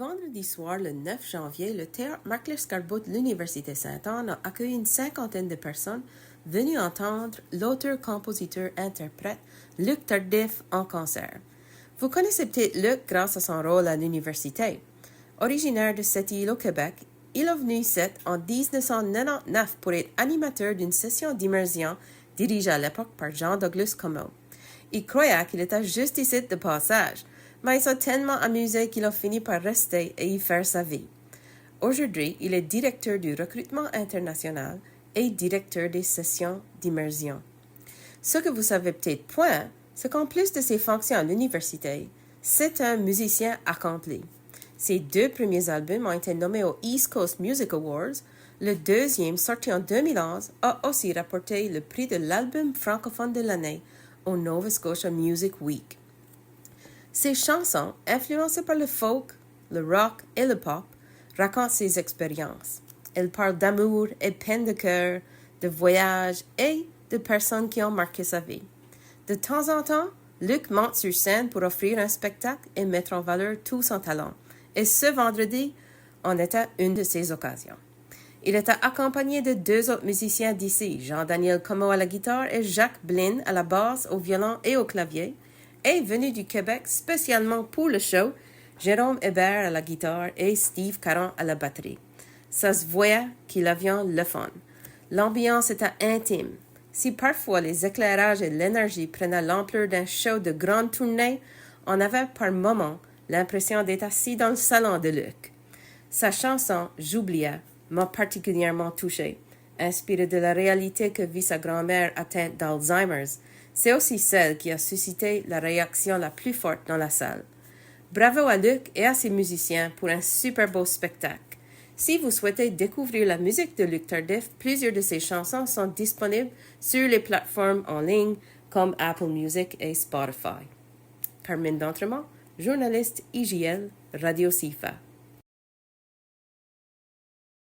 Vendredi soir, le 9 janvier, le théâtre Marc-Lescarbot de l'Université Sainte-Anne a accueilli une cinquantaine de personnes venues entendre l'auteur-compositeur-interprète Luc Tardif en concert. Vous connaissez peut-être Luc grâce à son rôle à l'université. Originaire de cette île au Québec, il est venu ici en 1999 pour être animateur d'une session d'immersion dirigée à l'époque par Jean-Douglas Comeau. Il croyait qu'il était juste ici de passage, mais il s'est tellement amusé qu'il a fini par rester et y faire sa vie. Aujourd'hui, il est directeur du recrutement international et directeur des sessions d'immersion. Ce que vous savez peut-être point, c'est qu'en plus de ses fonctions à l'université, c'est un musicien accompli. Ses deux premiers albums ont été nommés aux East Coast Music Awards. Le deuxième, sorti en 2011, a aussi rapporté le prix de l'album francophone de l'année au Nova Scotia Music Week. Ses chansons, influencées par le folk, le rock et le pop, racontent ses expériences. Elles parlent d'amour et de peine de cœur, de voyages et de personnes qui ont marqué sa vie. De temps en temps, Luc monte sur scène pour offrir un spectacle et mettre en valeur tout son talent. Et ce vendredi, en était une de ces occasions. Il était accompagné de deux autres musiciens d'ici, Jean-Daniel Comeau à la guitare et Jacques Blin à la basse, au violon et au clavier. Et venu du Québec spécialement pour le show, Jérôme Hébert à la guitare et Steve Caron à la batterie. Ça se voyait qu'il avait le fun. L'ambiance était intime. Si parfois les éclairages et l'énergie prenaient l'ampleur d'un show de grande tournée, on avait par moments l'impression d'être assis dans le salon de Luc. Sa chanson « J'oubliais » m'a particulièrement touchée. Inspirée de la réalité que vit sa grand-mère atteinte d'Alzheimer's, c'est aussi celle qui a suscité la réaction la plus forte dans la salle. Bravo à Luc et à ses musiciens pour un super beau spectacle. Si vous souhaitez découvrir la musique de Luc Tardif, plusieurs de ses chansons sont disponibles sur les plateformes en ligne comme Apple Music et Spotify. Carmen D'Entremont, journaliste IJL, Radio CIFA.